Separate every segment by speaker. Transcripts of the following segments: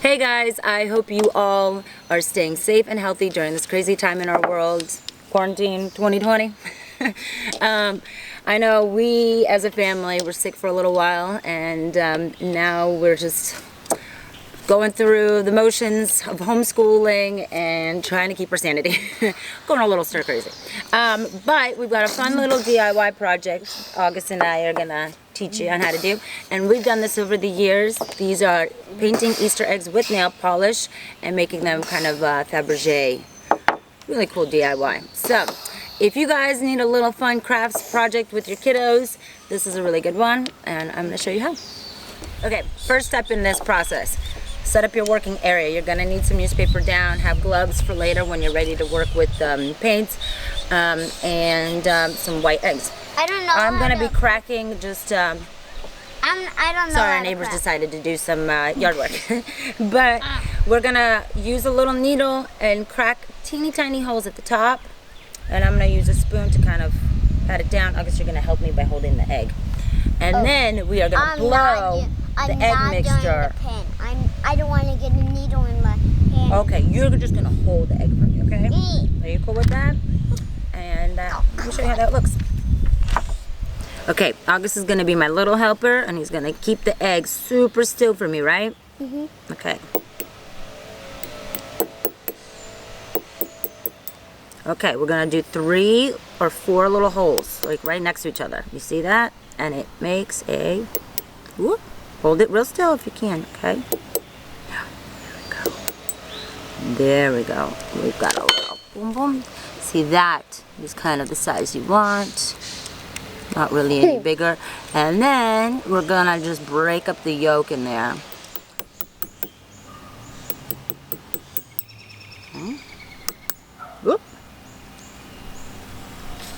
Speaker 1: Hey guys, I hope you all are staying safe and healthy during this crazy time in our world, quarantine 2020. I know we as a family were sick for a little while, and now we're just going through the motions of homeschooling and trying to keep our sanity. Going a little stir crazy. But we've got a fun little DIY project August and I are gonna teach you on how to do. And we've done this over the years. These are painting Easter eggs with nail polish and making them kind of Fabergé. Really cool DIY. So, if you guys need a little fun crafts project with your kiddos, this is a really good one, and I'm gonna show you how. Okay, first step in this process. Set up your working area. You're gonna need some newspaper down, have gloves for later when you're ready to work with paints, and some white eggs.
Speaker 2: I don't know.
Speaker 1: I'm gonna be cracking just.
Speaker 2: I don't know.
Speaker 1: Sorry, our neighbors decided to do some yard work, but we're gonna use a little needle and crack teeny tiny holes at the top, and I'm gonna use a spoon to kind of pat it down. August, you're gonna help me by holding the egg, and then we are gonna blow the egg mixture.
Speaker 2: I don't want to get a needle in my hand.
Speaker 1: Okay, you're just gonna hold the egg for me, okay? Are you cool with that? And let me show you how that looks. Okay, August is gonna be my little helper, and he's gonna keep the egg super still for me, right?
Speaker 2: Mhm.
Speaker 1: Okay. Okay, we're gonna do 3 or 4 little holes, like right next to each other. You see that? And it makes a. Whoop. Hold it real still if you can, okay? There we go. We've got a little boom boom. See, that is kind of the size you want. Not really any bigger. And then we're gonna just break up the yolk in there. Whoop.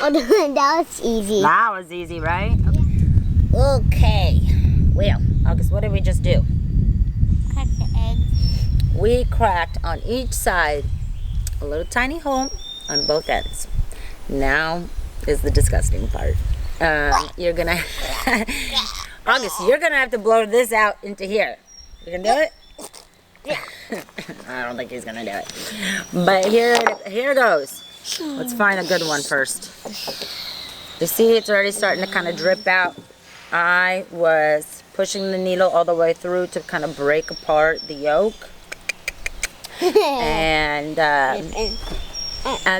Speaker 2: Oh, that was easy.
Speaker 1: That was easy, right? Okay. Well, August, what did we just do?
Speaker 2: Crack the egg.
Speaker 1: We cracked on each side a little tiny hole on both ends. Now is the disgusting part. You're gonna, August, you're gonna have to blow this out into here. You can do it?
Speaker 2: Yeah.
Speaker 1: I don't think he's gonna do it. But here goes. Let's find a good one first. You see, it's already starting to kind of drip out. I was pushing the needle all the way through to kind of break apart the yolk. And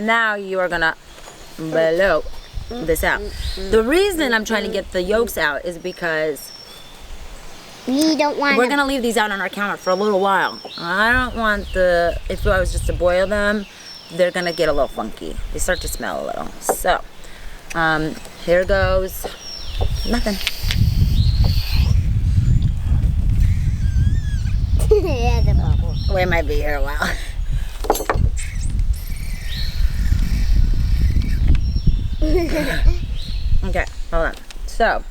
Speaker 1: now you are gonna blow this out. The reason I'm trying to get the yolks out is because
Speaker 2: We don't want.
Speaker 1: we're gonna leave these out on our counter for a little while. I don't want if I was just to boil them, they're gonna get a little funky. They start to smell a little. So, here goes nothing.
Speaker 2: Yeah, the bubble.
Speaker 1: We might be here a while. Okay, hold on. So,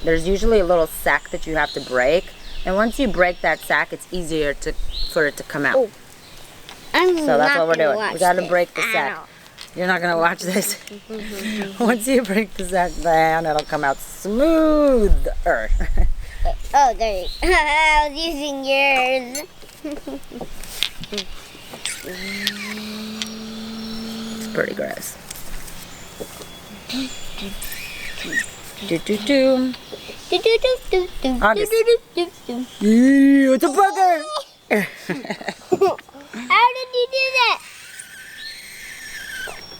Speaker 1: there's usually a little sack that you have to break, and once you break that sack, it's easier for it to come out.
Speaker 2: Oh.
Speaker 1: So that's what we're doing. We gotta break the sack. You're not gonna watch this. Once you break the sack, then it'll come out smoother.
Speaker 2: Oh, there you go. I was using yours.
Speaker 1: It's pretty gross. Do do do. August. It's a bugger.
Speaker 2: How did you do that?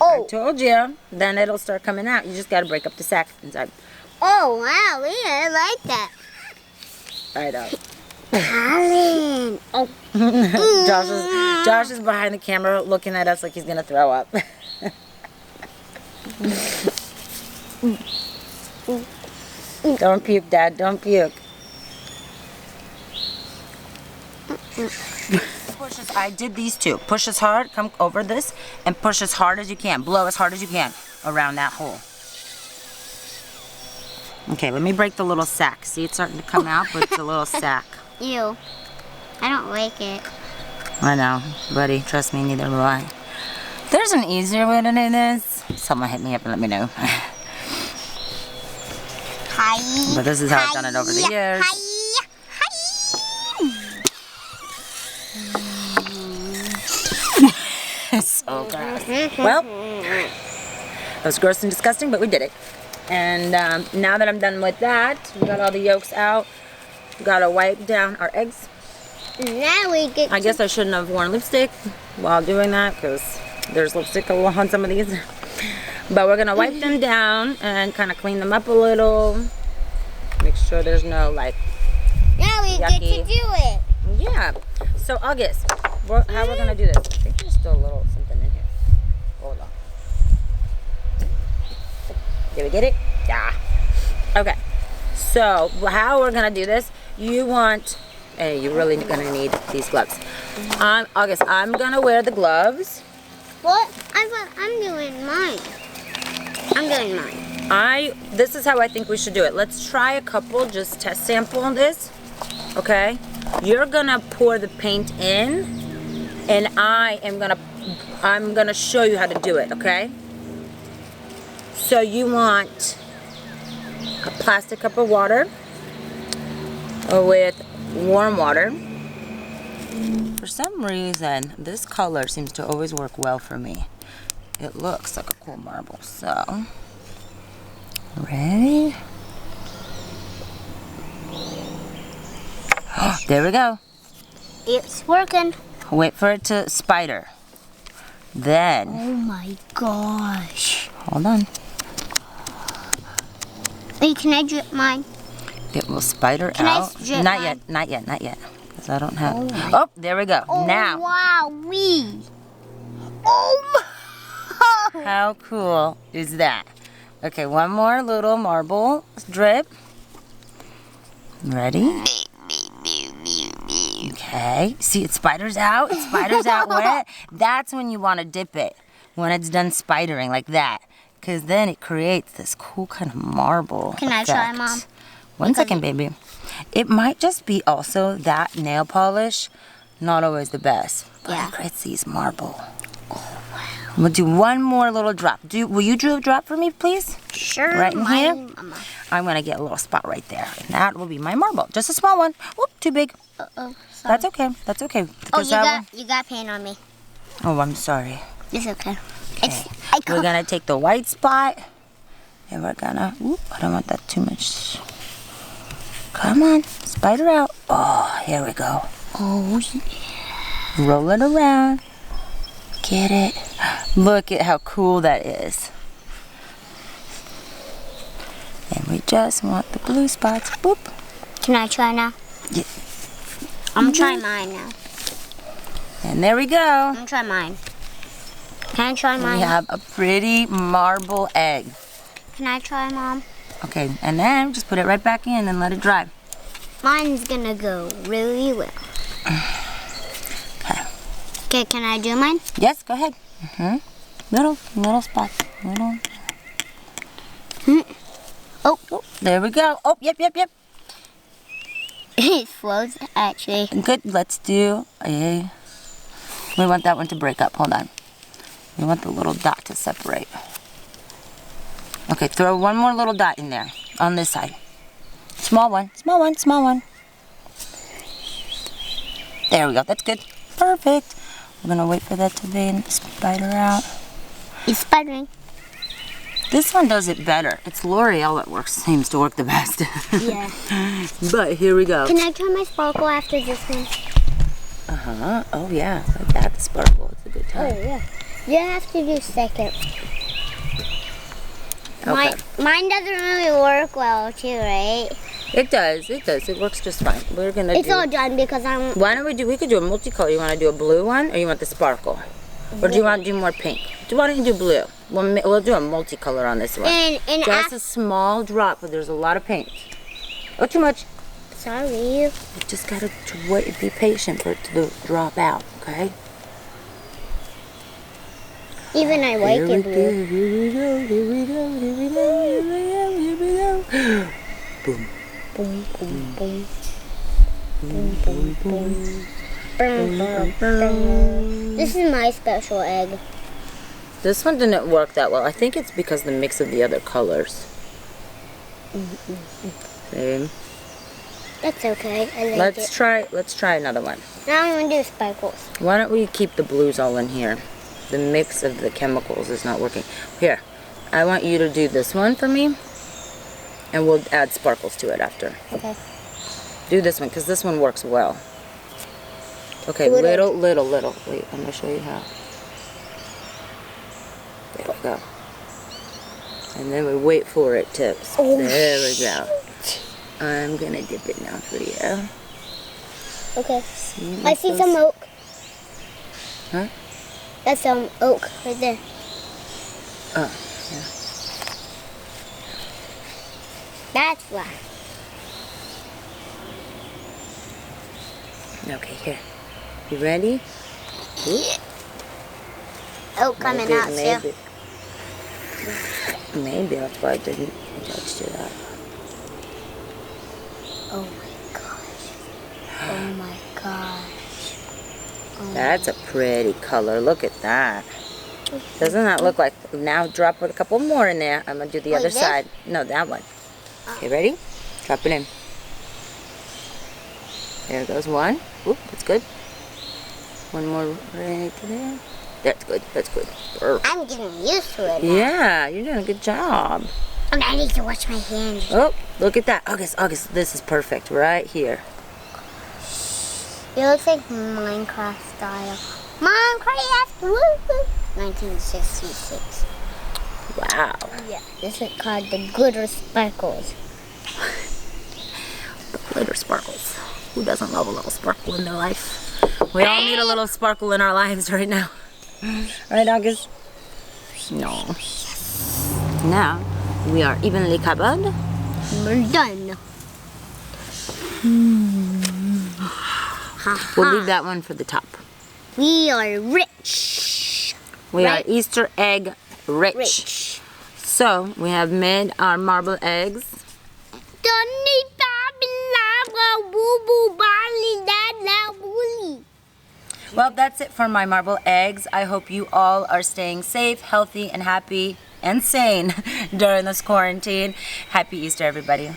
Speaker 1: I
Speaker 2: Oh.
Speaker 1: told you. Then it'll start coming out. You just gotta break up the sack inside.
Speaker 2: Oh, wow. I like that.
Speaker 1: I know.
Speaker 2: Alan. Oh.
Speaker 1: Josh is behind the camera looking at us like he's gonna throw up. Don't puke, Dad. Don't puke. Push as I did these two. Push as hard. Come over this and push as hard as you can. Blow as hard as you can around that hole. Okay, let me break the little sack. See, it's starting to come out, but it's a little sack.
Speaker 2: Ew. I don't like it.
Speaker 1: I know, buddy. Trust me, neither do I. There's an easier way to do this. Someone hit me up and let me know.
Speaker 2: Hi.
Speaker 1: But this is how I've done it over the years.
Speaker 2: Hi.
Speaker 1: Oh, gross. Well, it was gross and disgusting, but we did it. And now that I'm done with that, we got all the yolks out. We gotta wipe down our eggs.
Speaker 2: Now we get
Speaker 1: I guess I shouldn't have worn lipstick while doing that because there's lipstick on some of these. But we're gonna wipe them down and kind of clean them up a little. Make sure there's no like
Speaker 2: Now we get to
Speaker 1: yucky.
Speaker 2: do it.
Speaker 1: Yeah. So August, how we're gonna do this? I think there's still a little something in here. Hold on. Did we get it? Yeah. Okay. So how we're gonna do this? You want? Hey, you're really gonna need these gloves. August, I'm gonna wear the gloves.
Speaker 2: What? I'm doing mine. I'm doing mine.
Speaker 1: This is how I think we should do it. Let's try a couple, just test sample on this. Okay? You're gonna pour the paint in, and I'm gonna show you how to do it, okay? So you want a plastic cup of water with warm water. For some reason, this color seems to always work well for me. It looks like a cool marble, so ready? Oh, there we go.
Speaker 2: It's working.
Speaker 1: Wait for it to spider. Then,
Speaker 2: Oh my gosh.
Speaker 1: hold on.
Speaker 2: Wait, can I drip mine?
Speaker 1: It will spider
Speaker 2: Can I
Speaker 1: out.
Speaker 2: strip
Speaker 1: Not
Speaker 2: mine?
Speaker 1: yet, not yet, not yet. Because I don't have. Oh, there we go.
Speaker 2: Oh,
Speaker 1: Now,
Speaker 2: wow, Oh my.
Speaker 1: how cool is that? Okay, one more little marble drip. Ready? Okay. See, it spiders out. It spiders out wet. That's when you want to dip it. When it's done spidering like that. Because then it creates this cool kind of marble
Speaker 2: Can I try,
Speaker 1: effect.
Speaker 2: Mom?
Speaker 1: One second, baby. It might just be also that nail polish, not always the best. But
Speaker 2: Yeah.
Speaker 1: it creates these marble. We'll do one more little drop. Will you do a drop for me, please?
Speaker 2: Sure.
Speaker 1: Right in here?
Speaker 2: Mama.
Speaker 1: I'm gonna get a little spot right there. And that will be my marble. Just a small one. Whoop, too big.
Speaker 2: Uh-oh. Sorry.
Speaker 1: That's okay. That's okay.
Speaker 2: Oh,
Speaker 1: Because that
Speaker 2: you got paint on me.
Speaker 1: one- Oh, I'm sorry.
Speaker 2: It's okay.
Speaker 1: Okay. We're gonna take the white spot and we're gonna, oop, I don't want that too much. Come on, spider out. Oh, here we go.
Speaker 2: Oh,
Speaker 1: Roll it around. Get it. Look at how cool that is. And we just want the blue spots. Boop.
Speaker 2: can I try now?
Speaker 1: Yeah.
Speaker 2: I'm trying mine now.
Speaker 1: And there we go.
Speaker 2: I'm gonna try mine. Can I try mine?
Speaker 1: We have a pretty marble egg.
Speaker 2: Can I try, Mom?
Speaker 1: Okay, and then just put it right back in and let it dry.
Speaker 2: Mine's gonna go really well.
Speaker 1: Okay.
Speaker 2: Okay, can I do mine?
Speaker 1: Yes, go ahead. Little spots. Little.
Speaker 2: Oh,
Speaker 1: There we go. Oh, yep.
Speaker 2: it flows actually.
Speaker 1: Good. Let's do a. We want that one to break up. Hold on. We want the little dot to separate. Okay, throw one more little dot in there on this side. Small one. There we go. That's good. Perfect. We're gonna wait for that to be and spider out.
Speaker 2: It's spidering.
Speaker 1: This one does it better. It's L'Oreal that seems to work the best.
Speaker 2: Yeah.
Speaker 1: But here we go.
Speaker 2: Can I try my sparkle after this one?
Speaker 1: Oh yeah, like that, the sparkle. It's a good time.
Speaker 2: yeah. You have to do second.
Speaker 1: Okay.
Speaker 2: Mine doesn't really work well too, right?
Speaker 1: It does. It works just fine. We're gonna
Speaker 2: It's
Speaker 1: do.
Speaker 2: all done because I'm.
Speaker 1: Why don't we could do a multicolor. You want to do a blue one, or you want the sparkle? Or do you want to do more pink? Why don't you do blue? We'll do a multicolor on this one.
Speaker 2: And
Speaker 1: Just a small drop, but there's a lot of paint. Oh, too much.
Speaker 2: sorry.
Speaker 1: You just gotta wait and be patient for it to drop out, okay?
Speaker 2: Even I like
Speaker 1: Here we
Speaker 2: it
Speaker 1: go,
Speaker 2: blue.
Speaker 1: here we go, here we go, here we go, here we go, here we go. Boom.
Speaker 2: Boom, boom, boom.
Speaker 1: Boom, boom, boom.
Speaker 2: Boom, boom, boom. This is my special egg.
Speaker 1: This one didn't work that well. I think it's because the mix of the other colors. See?
Speaker 2: That's okay. I like it.
Speaker 1: Let's try another one.
Speaker 2: Now I'm gonna do sparkles.
Speaker 1: Why don't we keep the blues all in here? The mix of the chemicals is not working. Here, I want you to do this one for me, and we'll add sparkles to it after.
Speaker 2: Okay.
Speaker 1: Do this one, because this one works well. Okay,
Speaker 2: Do it
Speaker 1: little. Wait, I'm going to show you how. There we go. And then we wait for it to...
Speaker 2: Oh,
Speaker 1: there we go. I'm going to dip it now for you.
Speaker 2: Okay.
Speaker 1: See,
Speaker 2: I
Speaker 1: like
Speaker 2: see
Speaker 1: those-
Speaker 2: some oak.
Speaker 1: Huh?
Speaker 2: That's some oak right there.
Speaker 1: Oh,
Speaker 2: That's why.
Speaker 1: yeah. Okay, here. You ready?
Speaker 2: Oak coming out too.
Speaker 1: Maybe that's why I didn't touch to that.
Speaker 2: Oh my gosh. Oh my gosh.
Speaker 1: That's a pretty color. Look at that. Doesn't that look like... Now drop a couple more in there. I'm going to do the
Speaker 2: Wait,
Speaker 1: other
Speaker 2: this?
Speaker 1: side. No, that one. Okay, ready? Drop it in. There goes one. Oop, that's good. One more right there. That's good. That's good. Perfect.
Speaker 2: I'm getting used to it now.
Speaker 1: Yeah, you're doing a good job.
Speaker 2: And I need to wash my hands.
Speaker 1: Oh, look at that. August, this is perfect right here.
Speaker 2: It looks like Minecraft style. Minecraft! Woo! 1966.
Speaker 1: Wow.
Speaker 2: Yeah. This is called the Glitter Sparkles.
Speaker 1: The glitter sparkles. Who doesn't love a little sparkle in their life? We all need a little sparkle in our lives right now. Right, August? No. Now, we are evenly covered.
Speaker 2: We're done.
Speaker 1: We'll leave that one for the top.
Speaker 2: We are rich.
Speaker 1: We
Speaker 2: Right.
Speaker 1: are Easter egg rich.
Speaker 2: Rich.
Speaker 1: So, we have made our marble eggs. Well, that's it for my marble eggs. I hope you all are staying safe, healthy, and happy and sane during this quarantine. Happy Easter, everybody.